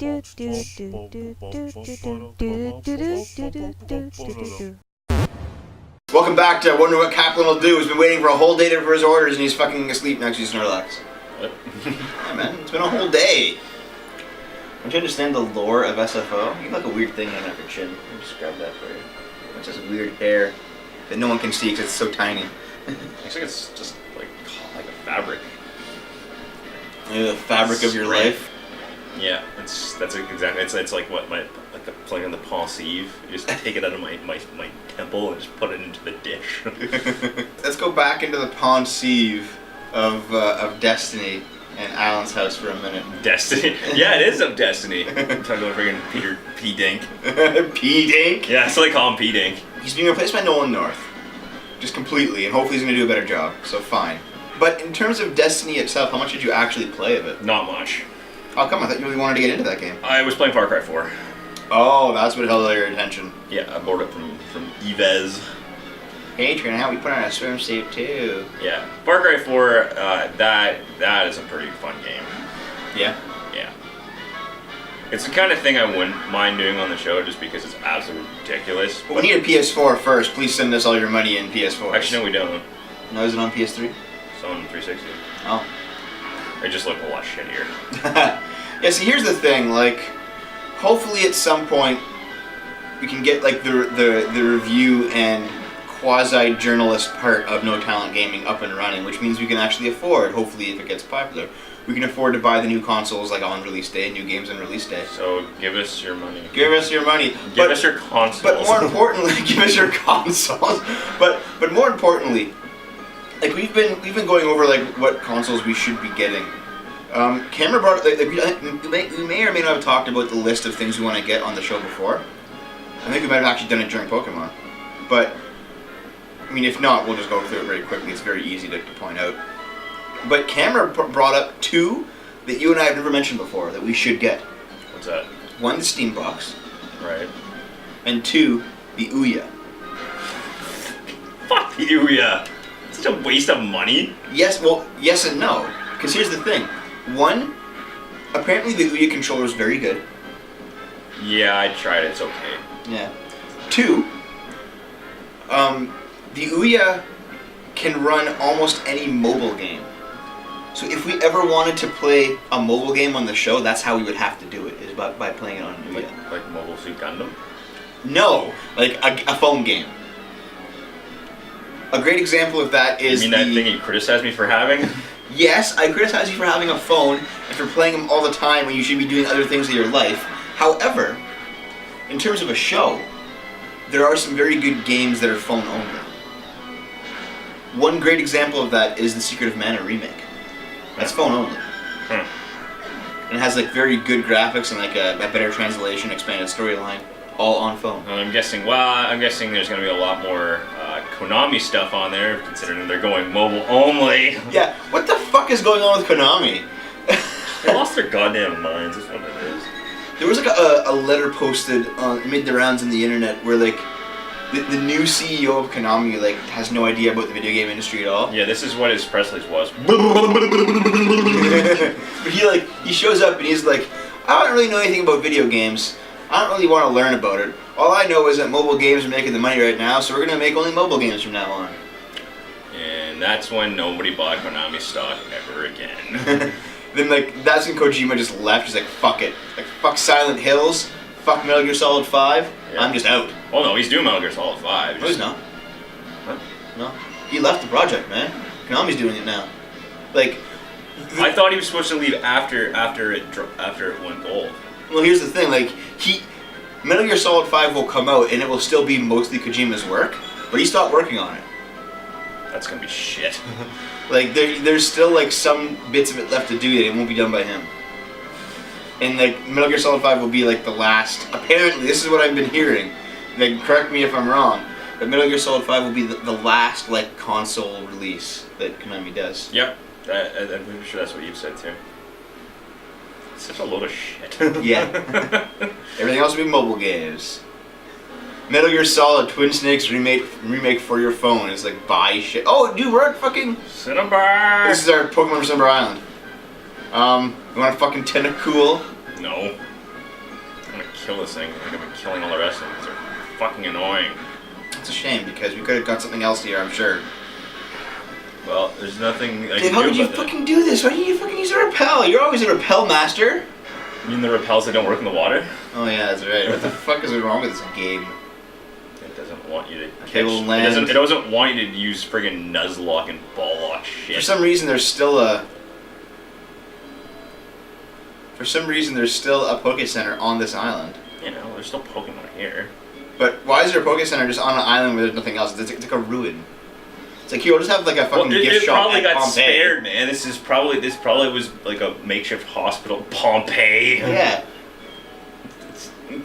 Welcome back to Wonder What Kaplan Will Do. He's been waiting for a whole day for his orders and he's fucking asleep next to Snorlax. What? Yeah, man, it's been a whole day. Don't you understand the lore of SFO? You have like a weird thing on your chin. Let me just grab that for you. It's just weird hair that no one can see because it's so tiny. Looks like it's just like a fabric. The fabric of your life. Yeah, that's exactly. It's like what like the playing on the pensive. You just take it out of my temple and just put it into the dish. Let's go back into the pensive of Destiny and Alan's house for a minute. Destiny? Yeah, it is of Destiny. I'm talking about friggin' Peter P. Dink. P. Dink? Yeah, so they call him P. Dink. He's being replaced by Nolan North. Just completely, and hopefully he's going to do a better job, so fine. But in terms of Destiny itself, how much did you actually play of it? Not much. Oh, come on, I thought you really wanted to get into that game. I was playing Far Cry 4. Oh, that's what held your attention. Yeah, I borrowed it from Evez. Hey, Trina, how we put on a swimsuit too. Yeah, Far Cry 4, that is a pretty fun game. Yeah? Yeah. It's the kind of thing I wouldn't mind doing on the show just because it's absolutely ridiculous. But we need a PS4 first. Please send us all your money in PS4. Actually, no, we don't. No, is it on PS3? It's on 360. Oh. It just looked a lot shittier. Yeah, see, here's the thing, like, hopefully at some point we can get, like, the review and quasi-journalist part of No Talent Gaming up and running, which means we can actually afford, hopefully if it gets popular, we can afford to buy the new consoles, like, on release day, new games on release day. So, give us your money. Give us your money. Give us your consoles. But more importantly, give us your consoles. But more importantly, like we've been going over like what consoles we should be getting. Cameron brought we may or may not have talked about the list of things we want to get on the show before. I think we might have actually done it during Pokemon. But I mean, if not, we'll just go through it very quickly. It's very easy to point out. But Cameron brought up two that you and I have never mentioned before that we should get. What's that? One, the Steam Box. Right. And two, the Ouya. Fuck the Ouya. Such a waste of money. Yes, well, yes and no. Because here's the thing. One, apparently the Ouya controller is very good. Yeah, I tried it. It's okay. Yeah. Two, the Ouya can run almost any mobile game. So if we ever wanted to play a mobile game on the show, that's how we would have to do it, is by playing it on an Ouya. Like Mobile Suit Gundam? No, like a phone game. A great example of that is you mean that thing you criticized me for having? Yes, I criticize you for having a phone and for playing them all the time when you should be doing other things in your life. However, in terms of a show, there are some very good games that are phone only. One great example of that is the Secret of Mana remake. That's phone only. And it has like very good graphics and like a better translation, expanded storyline, all on phone. I'm guessing there's going to be a lot more Konami stuff on there, considering they're going mobile only. Yeah, what the fuck is going on with Konami? They lost their goddamn minds, that's what it is. There was like a letter posted made the rounds on the internet where like the new CEO of Konami like has no idea about the video game industry at all. Yeah, this is what his press release was. But he shows up and he's like, I don't really know anything about video games. I don't really want to learn about it. All I know is that mobile games are making the money right now, so we're going to make only mobile games from now on. And that's when nobody bought Konami stock ever again. Then like that's when Kojima just left. He's like, fuck it. Like, fuck Silent Hills. Fuck Metal Gear Solid 5. Yeah. I'm just out. Oh no, he's doing Metal Gear Solid 5. No, he's not. What? No. He left the project, man. Konami's doing it now. Like, I thought he was supposed to leave after it went gold. Well, here's the thing, like, Metal Gear Solid 5 will come out and it will still be mostly Kojima's work, but he stopped working on it. That's gonna be shit. Like, there's still, like, some bits of it left to do that it won't be done by him. And, like, Metal Gear Solid 5 will be, like, the last, apparently, this is what I've been hearing, like, correct me if I'm wrong, but Metal Gear Solid 5 will be the last, like, console release that Konami does. Yep, I'm pretty sure that's what you've said, too. Such a load of shit. Yeah. Everything else will be mobile games. Metal Gear Solid Twin Snakes remake for your phone is like buy shit. Oh, dude, we're at fucking Cinnabar. This is our Pokemon from Cinnabar Island. You want a fucking Tentacool? No. kill this thing. Like I've been killing all the rest of them because they're fucking annoying. It's a shame because we could have got something else here, I'm sure. Well, there's nothing I Dave, can how do could you about fucking do this? Why didn't you fucking use a repel? You're always a repel master. that. You mean the repels that don't work in the water? Oh yeah, that's right. What the fuck is wrong with this game? It doesn't want you to Okay, catch. we'll land. It doesn't want you to use friggin' Nuzlocke and BallLocke shit. For some reason, there's still a Poke Center on this island. You know, there's still Pokemon here. But why is there a Poke Center just on an island where there's nothing else? It's like a ruin. It's like, here, we'll just have like a fucking gift it shop probably at got Pompeii. spared, man. This probably was like a makeshift hospital. Pompeii. Yeah.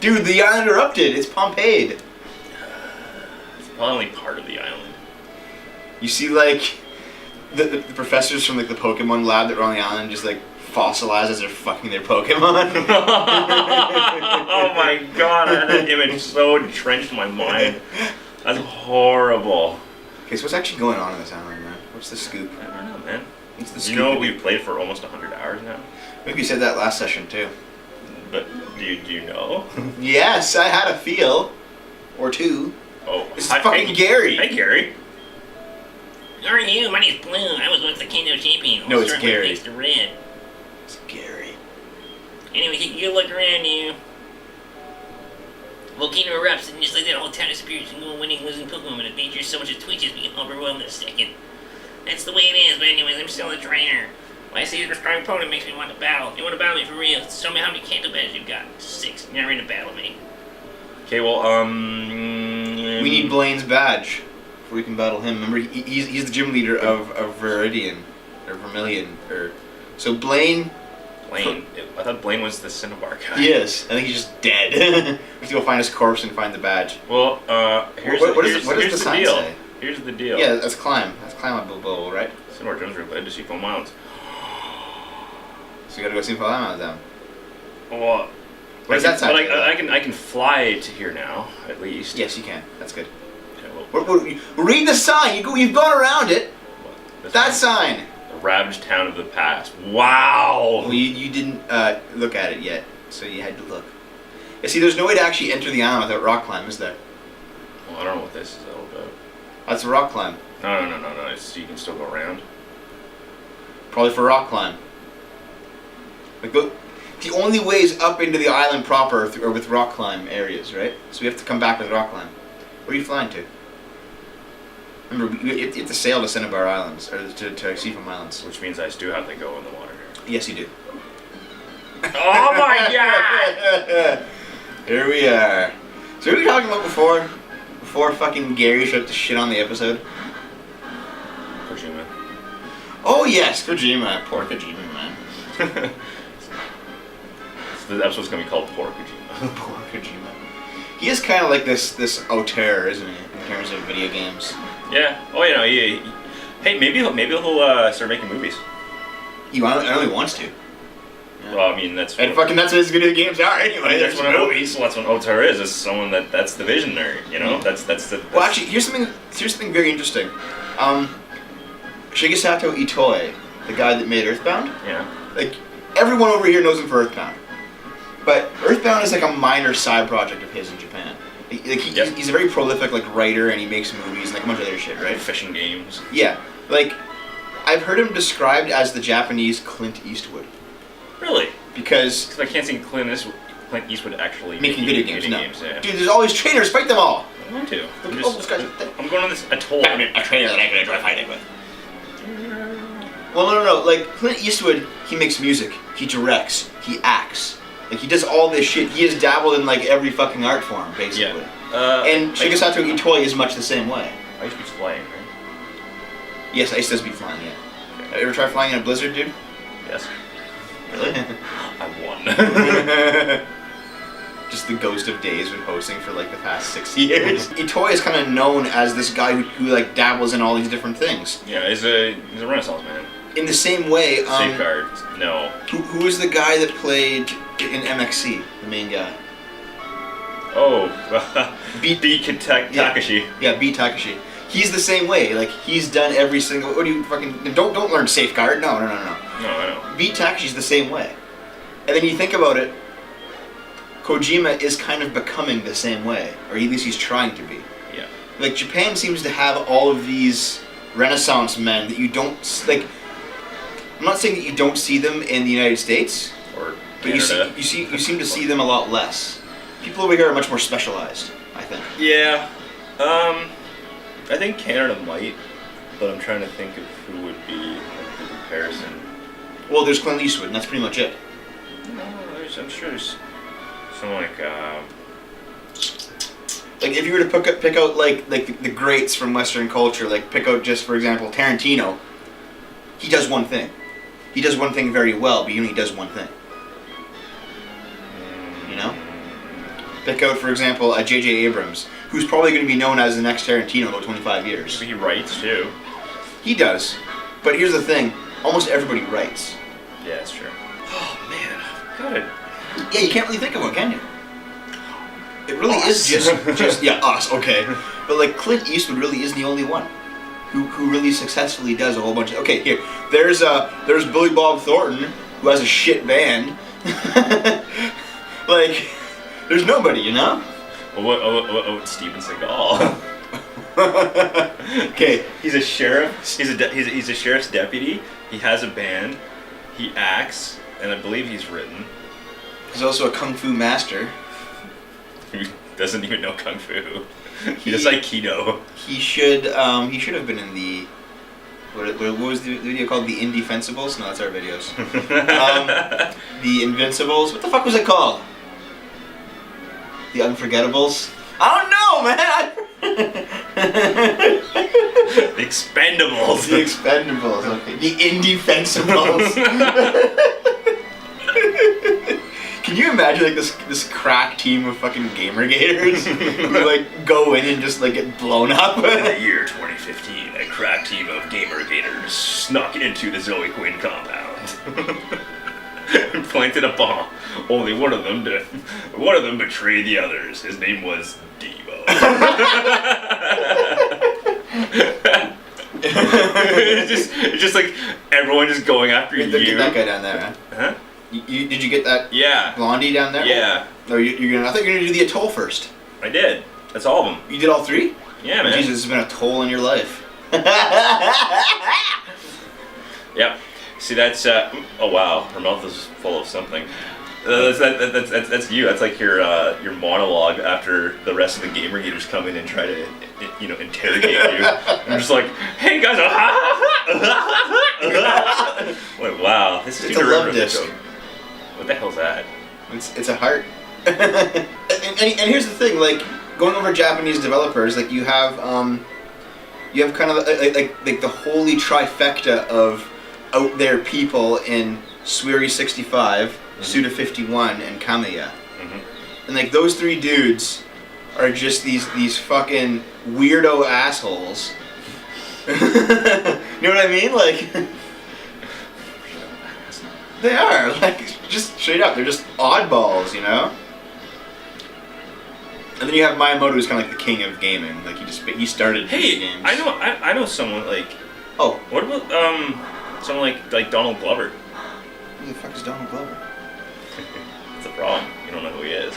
Dude, the island erupted. It's Pompeii. It's probably only part of the island. You see, like, the professors from, like, the Pokemon lab that were on the island just, like, fossilized as they're fucking their Pokemon. Oh my god, that image so entrenched in my mind. That's horrible. Okay, so what's actually going on this island, man? What's the scoop? I don't know, man. What's the You scoop? know we've played for almost 100 hours now? I think we said that last session, too. But do you know? Yes, I had a feel. Or two. Oh, This is fucking Gary. Hey, Gary. How are you? My name's Blue. I was once the Kanto champion. No, it's Start with Gary. thanks to Red. It's Gary. Anyway, take a good look around you. Volcano erupts, and just like that, the whole town disappears and go winning, losing Pokemon. But it features so much of twitches, we get overwhelmed in a second. That's the way it is, but anyways, I'm still a trainer. When I see you're a strong opponent, it makes me want to battle. You want to battle me for real? Show me how many Kanto badges you've got. 6. You're not ready to battle me. Okay, well, We need Blaine's badge before we can battle him. Remember, he's the gym leader of Viridian. Or Vermilion. So Blaine... Blaine. I thought Blaine was the Cinnabar guy. He is. I think he's just dead. We have to go find his corpse and find the badge. Well, here's What here's does the the sign deal. say? Here's the deal. Yeah, that's climb. That's climbable, right? Cinnabar Jones are glad to see full mounds. So you gotta go see if I'm out down. Well, What does that sign But say? I can fly to here now, at least. Yes, you can. That's good. Okay, well, Read the sign. You've gone around it. this That one? sign. The ravaged town of the past. Wow. Well, you didn't look at it yet, so you had to look. Yeah, see, there's no way to actually enter the island without rock climb, is there? Well, I don't know what this is all about. That's a rock climb. No. It's, you can still go around. Probably for rock climb. Like the only ways up into the island proper are with rock climb areas, right? So we have to come back with rock climb. Where are you flying to? Remember, you have to sail to Cinnabar Islands, or to Seafoam Islands. Which means I do have to go in the water. Yes, you do. Oh my god! Here we are. So what were we talking about before? Before fucking Gary showed up to shit on the episode? Kojima. Oh yes, Kojima. Poor Kojima, man. So the episode's gonna be called Poor Kojima. Poor Kojima. He is kind of like this auteur, isn't he, in terms of video games? Yeah. Oh, you know, hey, maybe he'll start making movies. I know he wants to. Yeah. Well, I mean, that's And fucking that's what his video games are anyway. that's There's what movies. that's what auteur is. Is someone that's the visionary. You know, that's the. Well, actually, here's something very interesting. Shigesato Itoi, the guy that made Earthbound. Yeah. Like everyone over here knows him for Earthbound, but Earthbound is like a minor side project of his in Japan. He's a very prolific like writer, and he makes movies and like a bunch of other shit, right? Fishing games. Yeah, like I've heard him described as the Japanese Clint Eastwood Really? because Because I can't see Clint Eastwood actually making video games. No, Yeah. dude, there's always trainers. Fight them all. I want to. Look at all those guys. I'm going on this atoll. A trainer that I can enjoy fighting with. Well, no. Like Clint Eastwood, he makes music, he directs, he acts. Like he does all this shit. He has dabbled in like every fucking art form, basically. Yeah. And Shigesato Itoi is much the same way. I used to be flying, right? Yes, Ice does be flying. Yeah. Have you ever tried flying in a blizzard, dude? Yes. Really? I won. Just the ghost of days with hosting for like the past 6 years. Itoi is kind of known as this guy who like dabbles in all these different things. Yeah, he's a Renaissance man. In the same way, Safeguard. No. who is the guy that played in MXC, the main guy? Oh, Beat Takashi. Yeah, Beat Takashi. He's the same way. Like he's done every single. What do you fucking don't learn Safeguard? No. No, I know. Beat Takashi's the same way. And then you think about it. Kojima is kind of becoming the same way, or at least he's trying to be. Yeah. Like, Japan seems to have all of these Renaissance men that you don't, like, I'm not saying that you don't see them in the United States, Or but Canada. you seem to see them a lot less. People over here are much more specialized, I think. Yeah. I think Canada might, but I'm trying to think of who would be like, the comparison. Well, there's Clint Eastwood, and that's pretty much it. No, I'm sure there's someone like. Like, if you were to pick out like the greats from Western culture, like pick out just for example Tarantino, he does one thing. He does one thing very well, but he only does one thing. You know? Pick out, for example, J.J. Abrams, who's probably going to be known as the next Tarantino in about 25 years. He writes too. He does. But here's the thing. Almost everybody writes. Yeah, that's true. Oh, man. Good. Yeah, you can't really think of one, can you? It really is just yeah, us, okay. But like Clint Eastwood really is the only one who really successfully does a whole bunch of... Okay, here. There's Billy Bob Thornton, who has a shit band. Like... There's nobody, you know? Well, what Steven Seagal? Okay. He's a sheriff. He's a sheriff's deputy. He has a band. He acts, and I believe he's written. He's also a kung fu master. He doesn't even know kung fu. He does Aikido. He should have been in the... What was the video called? The Indie-Fensibles? No, that's our videos. The Invincibles. What the fuck was it called? The Unforgettables? I don't know, man! The Expendables. The Expendables, okay. The Indie-Fensibles. Can you imagine like this crack team of fucking gamer-gators who like go in and just like get blown up? In the year 2015, a crack team of gamer-gators snuck into the Zoe Quinn compound and planted a bomb. Only one of them betrayed the others. His name was Devo. it's just like everyone just going after you. Get that guy down there, huh? Huh? Did you get that Yeah. blondie down there? Yeah. No, you're gonna. I thought you were gonna do the atoll first. I did. That's all of them. You did all three? Yeah, man. Jesus, there's been a toll in your life. Yep. See, that's oh wow, her mouth is full of something. That's you. That's like your monologue after the rest of the gamer gators come in and try to interrogate you. I'm just like, hey guys, like wow, this is It's a love disc. What the hell's that? It's a heart. and here's the thing, like going over Japanese developers, like you have kind of like the holy trifecta of out there people in Suiri 65, Suda 51, and Kamiya. And like those three dudes are just these fucking weirdo assholes. You know what I mean? Like they are, like just straight up, they're just oddballs, you know? And then you have Miyamoto, who's kind of like the king of gaming. Like he started Hey, games. I know someone like. Oh, What about someone like Donald Glover? who the fuck is Donald Glover? That's a problem. You don't know who he is.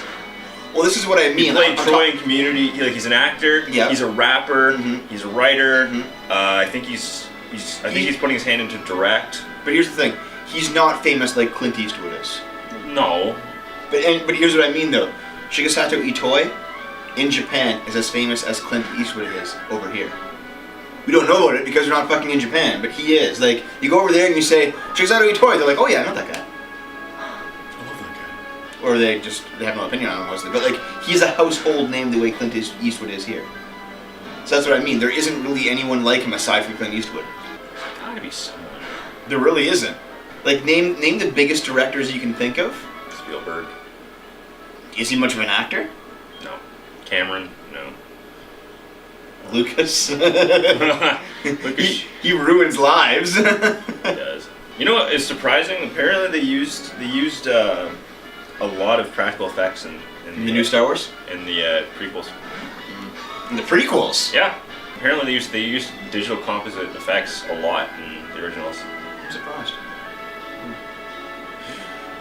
Well, this is what I mean. He played I'm Troy in Community. He's an actor. Yeah. He's a rapper. Mhm. He's a writer. Mhm. I think he's putting his hand into direct. But here's the thing: he's not famous like Clint Eastwood is. No. But here's what I mean though: Shigesato Itoi in Japan is as famous as Clint Eastwood is over here. We don't know about it because we're not fucking in Japan, but he is. Like, you go over there and you say Shigesato Itoi, they're like, oh yeah, I know that guy. I love that guy. Or they have no opinion on him mostly. But like, he's a household name the way Clint Eastwood is here. So that's what I mean. There isn't really anyone like him aside from Clint Eastwood. There's gotta be someone. There really isn't. Like, name the biggest directors you can think of. Spielberg. Is he much of an actor? No. Cameron. No. Lucas. Lucas. he ruins lives. He does. You know what is surprising? Apparently they used a lot of practical effects in the new Star Wars? in the prequels. In the prequels? Yeah. Apparently they used digital composite effects a lot in the originals. I'm surprised.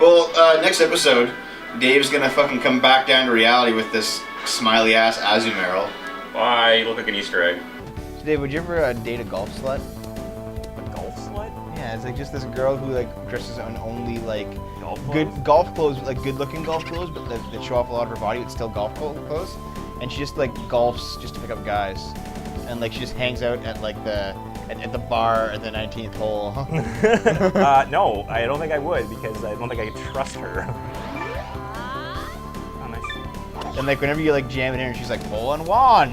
Well, next episode, Dave's gonna fucking come back down to reality with this smiley ass Azumarill. Why? You look like an Easter egg. So Dave, would you ever date a golf slut? A golf slut? Yeah, it's like just this girl who like dresses in only like Golf good clothes? golf clothes, like good-looking golf clothes, but that show off a lot of her body, but still golf clothes. And she just like golfs just to pick up guys, and like she just hangs out at like at the bar at the 19th hole. No, I don't think I would because I don't think I could trust her. Oh, nice. And like whenever you like jam it in, she's like hole in one.